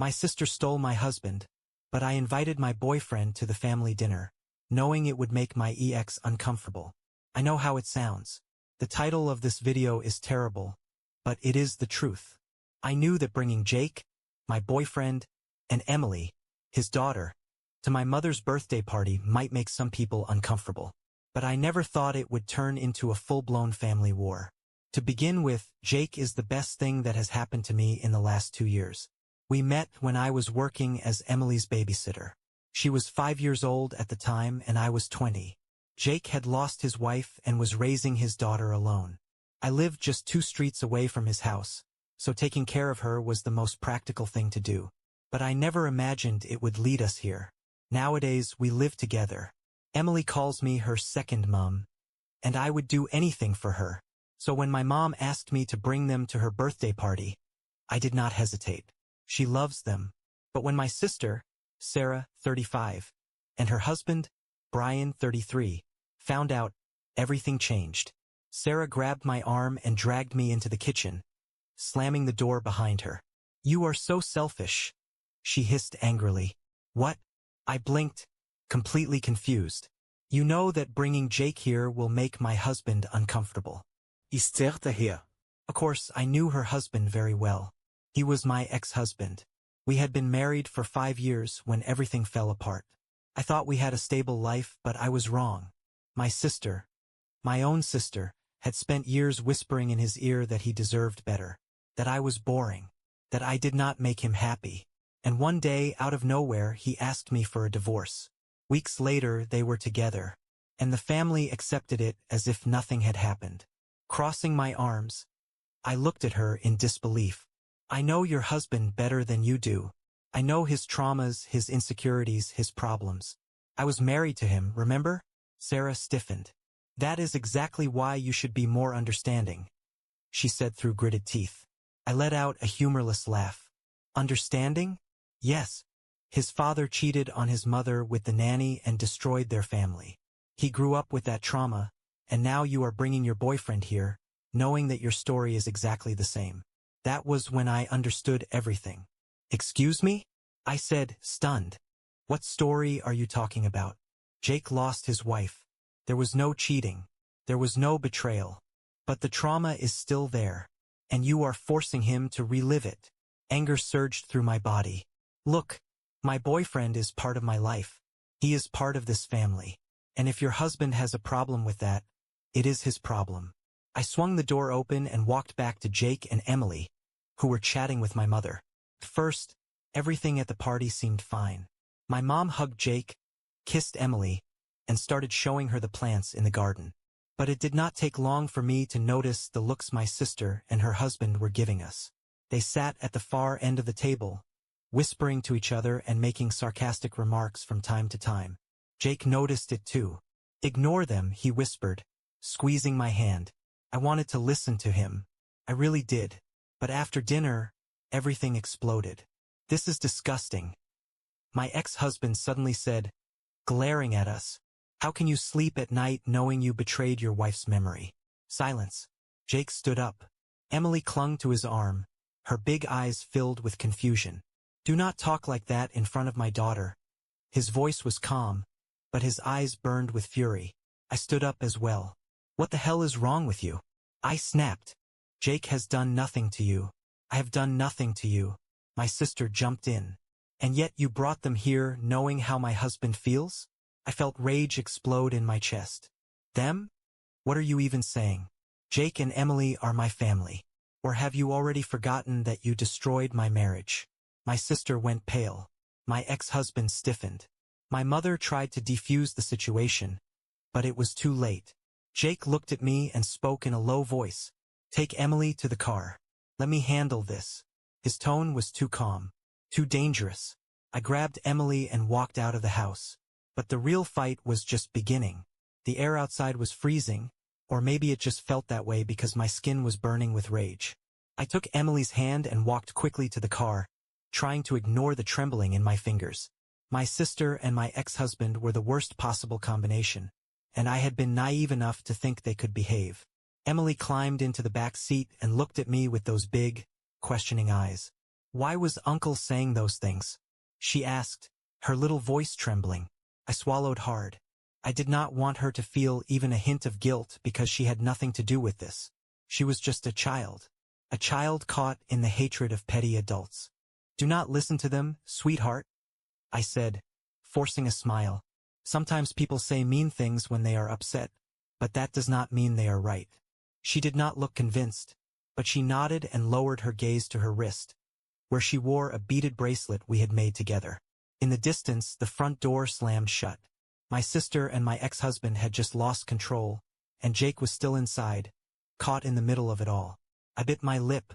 My sister stole my husband, but I invited my boyfriend to the family dinner, knowing it would make my ex uncomfortable. I know how it sounds. The title of this video is terrible, but it is the truth. I knew that bringing Jake, my boyfriend, and Emily, his daughter, to my mother's birthday party might make some people uncomfortable. But I never thought it would turn into a full-blown family war. To begin with, Jake is the best thing that has happened to me in the last 2 years. We met when I was working as Emily's babysitter. She was 5 years old at the time and I was 20. Jake had lost his wife and was raising his daughter alone. I lived just 2 streets away from his house, so taking care of her was the most practical thing to do. But I never imagined it would lead us here. Nowadays, we live together. Emily calls me her second mom, and I would do anything for her. So when my mom asked me to bring them to her birthday party, I did not hesitate. She loves them. But when my sister, Sarah, 35, and her husband, Brian, 33, found out, everything changed. Sarah grabbed my arm and dragged me into the kitchen, slamming the door behind her. "You are so selfish," she hissed angrily. "What?" I blinked, completely confused. "You know that bringing Jake here will make my husband uncomfortable." Of course, I knew her husband very well. He was my ex-husband. We had been married for 5 years when everything fell apart. I thought we had a stable life, but I was wrong. My sister, my own sister, had spent years whispering in his ear that he deserved better, that I was boring, that I did not make him happy. And one day, out of nowhere, he asked me for a divorce. Weeks later, they were together, and the family accepted it as if nothing had happened. Crossing my arms, I looked at her in disbelief. "I know your husband better than you do. I know his traumas, his insecurities, his problems. I was married to him, remember?" Sarah stiffened. "That is exactly why you should be more understanding," she said through gritted teeth. I let out a humorless laugh. "Understanding? Yes. His father cheated on his mother with the nanny and destroyed their family. He grew up with that trauma, and now you are bringing your boyfriend here, knowing that your story is exactly the same. That was when I understood everything." "Excuse me?" I said, stunned. "What story are you talking about?" "Jake lost his wife. There was no cheating. There was no betrayal. But the trauma is still there, and you are forcing him to relive it." Anger surged through my body. "Look, my boyfriend is part of my life. He is part of this family. And if your husband has a problem with that, it is his problem." I swung the door open and walked back to Jake and Emily, who were chatting with my mother. At first, everything at the party seemed fine. My mom hugged Jake, kissed Emily, and started showing her the plants in the garden. But it did not take long for me to notice the looks my sister and her husband were giving us. They sat at the far end of the table, whispering to each other and making sarcastic remarks from time to time. Jake noticed it too. "Ignore them," he whispered, squeezing my hand. I wanted to listen to him. I really did. But after dinner, everything exploded. "This is disgusting," my ex-husband suddenly said, glaring at us. "How can you sleep at night knowing you betrayed your wife's memory?" Silence. Jake stood up. Emily clung to his arm, her big eyes filled with confusion. "Do not talk like that in front of my daughter." His voice was calm, but his eyes burned with fury. I stood up as well. "What the hell is wrong with you?" I snapped. "Jake has done nothing to you. I have done nothing to you." My sister jumped in. "And yet you brought them here knowing how my husband feels?" I felt rage explode in my chest. "Them? What are you even saying? Jake and Emily are my family. Or have you already forgotten that you destroyed my marriage?" My sister went pale. My ex-husband stiffened. My mother tried to defuse the situation, but it was too late. Jake looked at me and spoke in a low voice. "Take Emily to the car. Let me handle this." His tone was too calm, too dangerous. I grabbed Emily and walked out of the house. But the real fight was just beginning. The air outside was freezing, or maybe it just felt that way because my skin was burning with rage. I took Emily's hand and walked quickly to the car, trying to ignore the trembling in my fingers. My sister and my ex-husband were the worst possible combination, and I had been naive enough to think they could behave. Emily climbed into the back seat and looked at me with those big, questioning eyes. Why was Uncle saying those things? She asked, her little voice trembling. I swallowed hard. I did not want her to feel even a hint of guilt because she had nothing to do with this. She was just a child caught in the hatred of petty adults. Do not listen to them, sweetheart, I said, forcing a smile. Sometimes people say mean things when they are upset, but that does not mean they are right. She did not look convinced, but she nodded and lowered her gaze to her wrist, where she wore a beaded bracelet we had made together. In the distance, the front door slammed shut. My sister and my ex-husband had just lost control, and Jake was still inside, caught in the middle of it all. I bit my lip.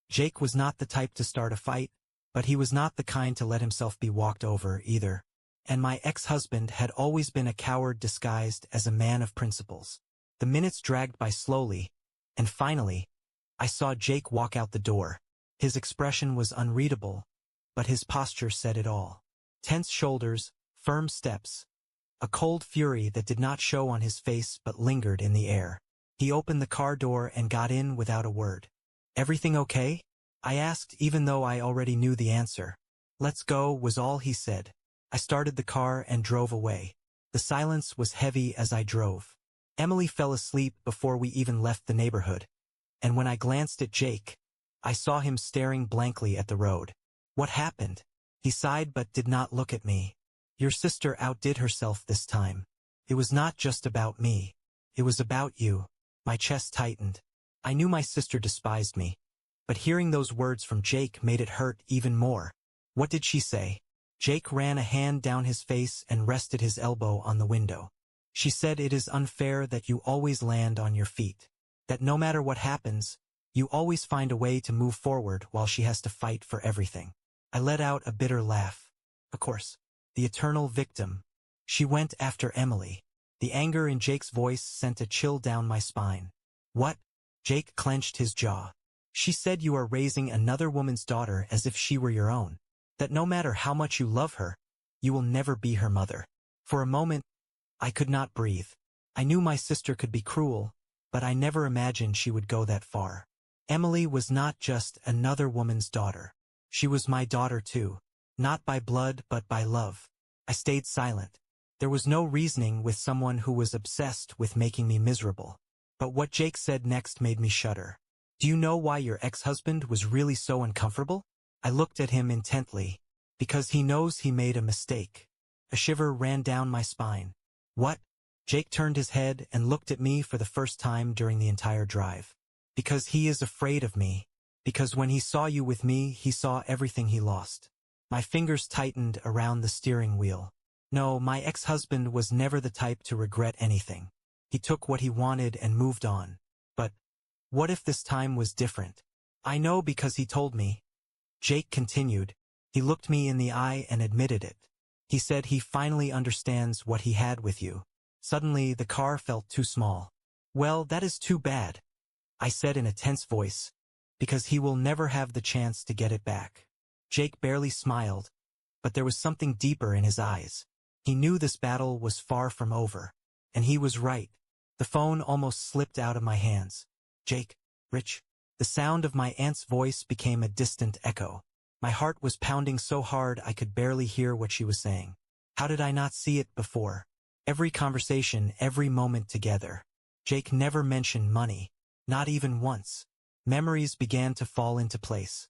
Jake was not the type to start a fight, but he was not the kind to let himself be walked over either. And my ex-husband had always been a coward disguised as a man of principles. The minutes dragged by slowly, and finally, I saw Jake walk out the door. His expression was unreadable, but his posture said it all. Tense shoulders, firm steps, a cold fury that did not show on his face but lingered in the air. He opened the car door and got in without a word. "Everything okay?" I asked, even though I already knew the answer. "Let's go," was all he said. I started the car and drove away. The silence was heavy as I drove. Emily fell asleep before we even left the neighborhood, and when I glanced at Jake, I saw him staring blankly at the road. "What happened?" He sighed but did not look at me. "Your sister outdid herself this time. It was not just about me. It was about you." My chest tightened. I knew my sister despised me, but hearing those words from Jake made it hurt even more. "What did she say?" Jake ran a hand down his face and rested his elbow on the window. "She said it is unfair that you always land on your feet. That no matter what happens, you always find a way to move forward while she has to fight for everything." I let out a bitter laugh. Of course, the eternal victim. She went after Emily. The anger in Jake's voice sent a chill down my spine. "What?" Jake clenched his jaw. "She said you are raising another woman's daughter as if she were your own. That no matter how much you love her, you will never be her mother." For a moment, I could not breathe. I knew my sister could be cruel, but I never imagined she would go that far. Emily was not just another woman's daughter. She was my daughter too. Not by blood but by love. I stayed silent. There was no reasoning with someone who was obsessed with making me miserable. But what Jake said next made me shudder. "Do you know why your ex-husband was really so uncomfortable?" I looked at him intently. "Because he knows he made a mistake." A shiver ran down my spine. "What?" Jake turned his head and looked at me for the first time during the entire drive. "Because he is afraid of me. Because when he saw you with me, he saw everything he lost." My fingers tightened around the steering wheel. No, my ex-husband was never the type to regret anything. He took what he wanted and moved on. But what if this time was different? "I know because he told me." Jake continued. He looked me in the eye and admitted it. He said he finally understands what he had with you. Suddenly, the car felt too small. "Well, that is too bad," I said in a tense voice, "because he will never have the chance to get it back." Jake barely smiled, but there was something deeper in his eyes. He knew this battle was far from over, and he was right. The phone almost slipped out of my hands. "Jake, Rich." The sound of my aunt's voice became a distant echo. My heart was pounding so hard I could barely hear what she was saying. How did I not see it before? Every conversation, every moment together. Jake never mentioned money, not even once. Memories began to fall into place.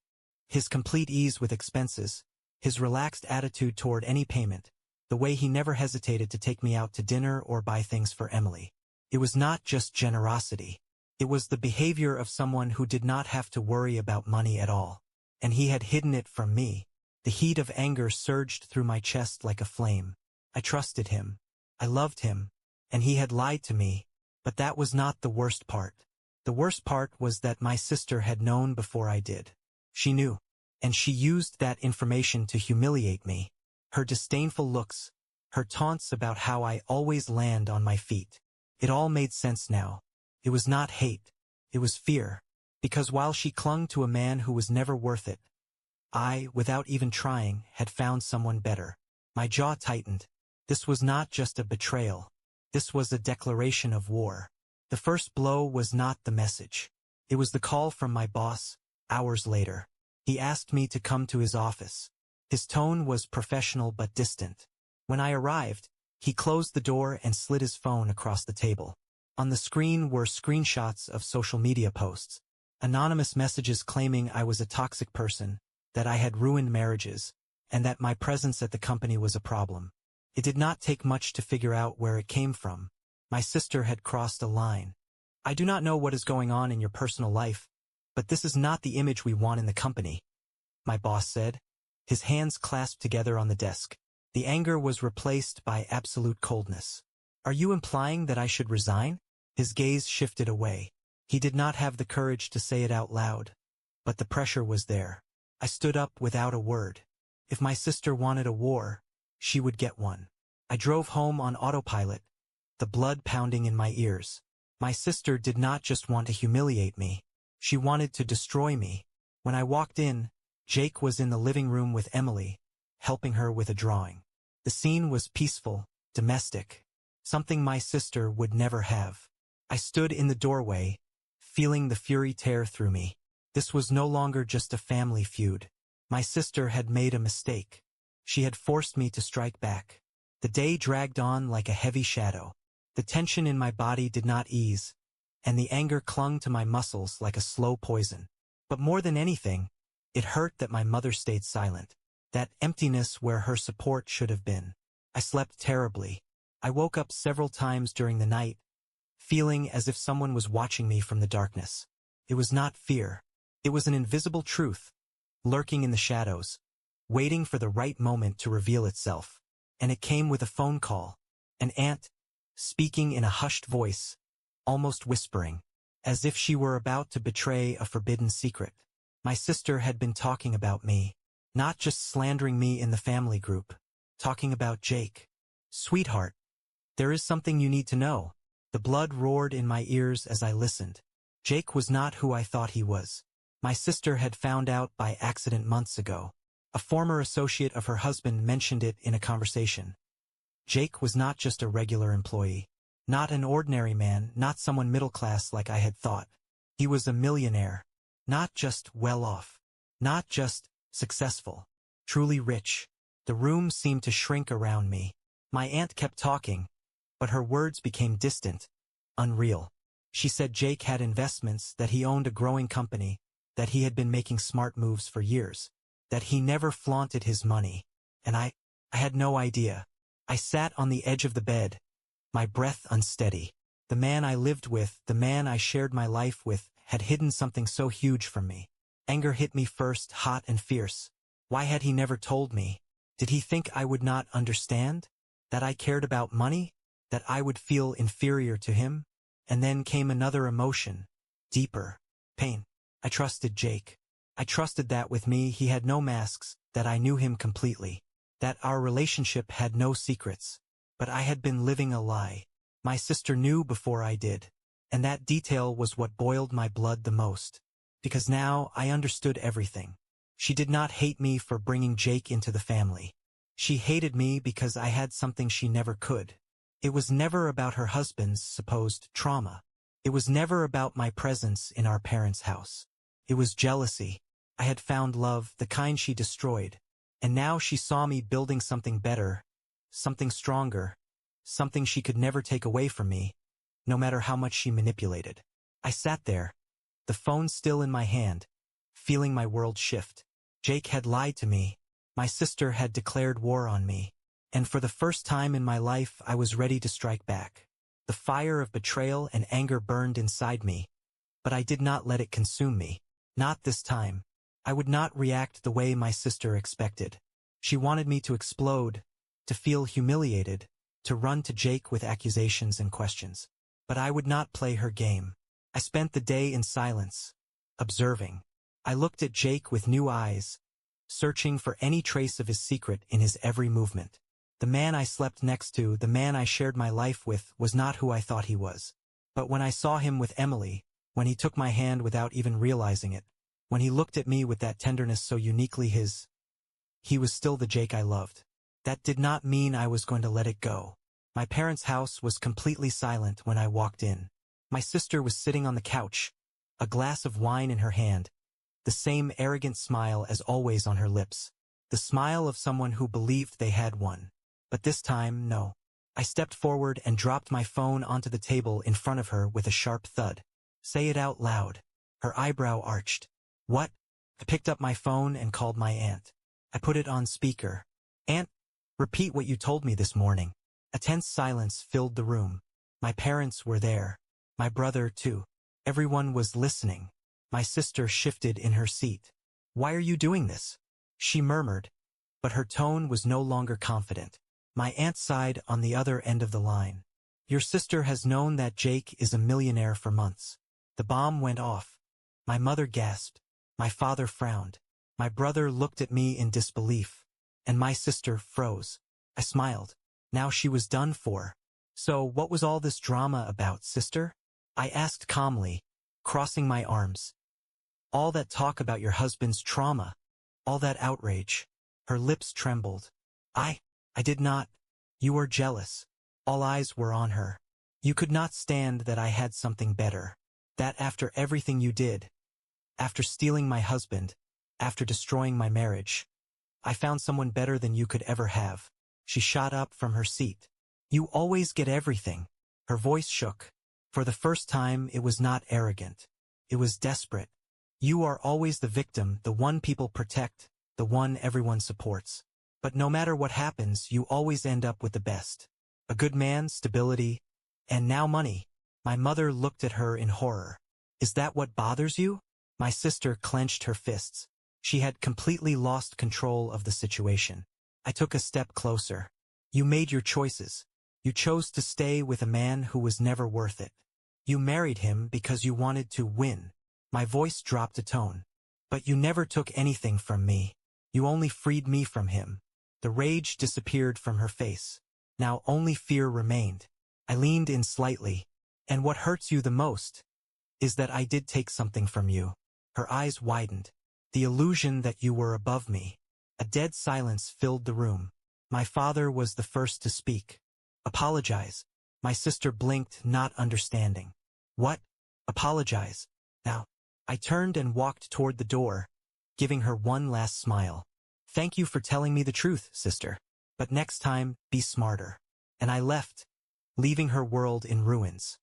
His complete ease with expenses, his relaxed attitude toward any payment, the way he never hesitated to take me out to dinner or buy things for Emily. It was not just generosity. It was the behavior of someone who did not have to worry about money at all. And he had hidden it from me. The heat of anger surged through my chest like a flame. I trusted him. I loved him. And he had lied to me. But that was not the worst part. The worst part was that my sister had known before I did. She knew. And she used that information to humiliate me. Her disdainful looks, her taunts about how I always land on my feet. It all made sense now. It was not hate. It was fear. Because while she clung to a man who was never worth it, I, without even trying, had found someone better. My jaw tightened. This was not just a betrayal. This was a declaration of war. The first blow was not the message. It was the call from my boss, hours later. He asked me to come to his office. His tone was professional but distant. When I arrived, he closed the door and slid his phone across the table. On the screen were screenshots of social media posts, anonymous messages claiming I was a toxic person, that I had ruined marriages, and that my presence at the company was a problem. It did not take much to figure out where it came from. My sister had crossed a line. I do not know what is going on in your personal life, but this is not the image we want in the company, my boss said, his hands clasped together on the desk. The anger was replaced by absolute coldness. Are you implying that I should resign? His gaze shifted away. He did not have the courage to say it out loud, but the pressure was there. I stood up without a word. If my sister wanted a war, she would get one. I drove home on autopilot, the blood pounding in my ears. My sister did not just want to humiliate me. She wanted to destroy me. When I walked in, Jake was in the living room with Emily, helping her with a drawing. The scene was peaceful, domestic, something my sister would never have. I stood in the doorway, feeling the fury tear through me. This was no longer just a family feud. My sister had made a mistake. She had forced me to strike back. The day dragged on like a heavy shadow. The tension in my body did not ease, and the anger clung to my muscles like a slow poison. But more than anything, it hurt that my mother stayed silent. That emptiness where her support should have been. I slept terribly. I woke up several times during the night, feeling as if someone was watching me from the darkness. It was not fear. It was an invisible truth, lurking in the shadows, waiting for the right moment to reveal itself. And it came with a phone call. An aunt, speaking in a hushed voice, almost whispering, as if she were about to betray a forbidden secret. My sister had been talking about me, not just slandering me in the family group, talking about Jake. Sweetheart, there is something you need to know. The blood roared in my ears as I listened. Jake was not who I thought he was. My sister had found out by accident months ago. A former associate of her husband mentioned it in a conversation. Jake was not just a regular employee. Not an ordinary man, not someone middle class like I had thought. He was a millionaire. Not just well-off. Not just successful. Truly rich. The room seemed to shrink around me. My aunt kept talking, but her words became distant, unreal. She said Jake had investments, that he owned a growing company, that he had been making smart moves for years, that he never flaunted his money. And I had no idea. I sat on the edge of the bed, my breath unsteady. The man I lived with, the man I shared my life with, had hidden something so huge from me. Anger hit me first, hot and fierce. Why had he never told me? Did he think I would not understand? That I cared about money? That I would feel inferior to him? And then came another emotion, deeper, pain. I trusted Jake. I trusted that with me he had no masks, that I knew him completely, that our relationship had no secrets. But I had been living a lie. My sister knew before I did. And that detail was what boiled my blood the most. Because now I understood everything. She did not hate me for bringing Jake into the family. She hated me because I had something she never could. It was never about her husband's supposed trauma. It was never about my presence in our parents' house. It was jealousy. I had found love, the kind she destroyed. And now she saw me building something better, something stronger, something she could never take away from me, no matter how much she manipulated. I sat there, the phone still in my hand, feeling my world shift. Jake had lied to me. My sister had declared war on me. And for the first time in my life I was ready to strike back. The fire of betrayal and anger burned inside me. But I did not let it consume me. Not this time. I would not react the way my sister expected. She wanted me to explode, to feel humiliated, to run to Jake with accusations and questions. But I would not play her game. I spent the day in silence, observing. I looked at Jake with new eyes, searching for any trace of his secret in his every movement. The man I slept next to, the man I shared my life with, was not who I thought he was. But when I saw him with Emily, when he took my hand without even realizing it, when he looked at me with that tenderness so uniquely his, he was still the Jake I loved. That did not mean I was going to let it go. My parents' house was completely silent when I walked in. My sister was sitting on the couch, a glass of wine in her hand, the same arrogant smile as always on her lips. The smile of someone who believed they had won. But this time, no. I stepped forward and dropped my phone onto the table in front of her with a sharp thud. Say it out loud. Her eyebrow arched. What? I picked up my phone and called my aunt. I put it on speaker. Aunt, repeat what you told me this morning. A tense silence filled the room. My parents were there. My brother, too. Everyone was listening. My sister shifted in her seat. Why are you doing this? She murmured, but her tone was no longer confident. My aunt sighed on the other end of the line. Your sister has known that Jake is a millionaire for months. The bomb went off. My mother gasped. My father frowned. My brother looked at me in disbelief. And my sister froze. I smiled. Now she was done for. So what was all this drama about, sister? I asked calmly, crossing my arms. All that talk about your husband's trauma. All that outrage. Her lips trembled. I did not. You were jealous. All eyes were on her. You could not stand that I had something better. That after everything you did, after stealing my husband, after destroying my marriage, I found someone better than you could ever have. She shot up from her seat. You always get everything. Her voice shook. For the first time, it was not arrogant. It was desperate. You are always the victim, the one people protect, the one everyone supports. But no matter what happens, you always end up with the best. A good man, stability, and now money. My mother looked at her in horror. Is that what bothers you? My sister clenched her fists. She had completely lost control of the situation. I took a step closer. You made your choices. You chose to stay with a man who was never worth it. You married him because you wanted to win. My voice dropped a tone. But you never took anything from me. You only freed me from him. The rage disappeared from her face. Now only fear remained. I leaned in slightly. And what hurts you the most is that I did take something from you. Her eyes widened. The illusion that you were above me. A dead silence filled the room. My father was the first to speak. Apologize. My sister blinked, not understanding. What? Apologize. Now. I turned and walked toward the door, giving her one last smile. Thank you for telling me the truth, sister. But next time, be smarter. And I left, leaving her world in ruins.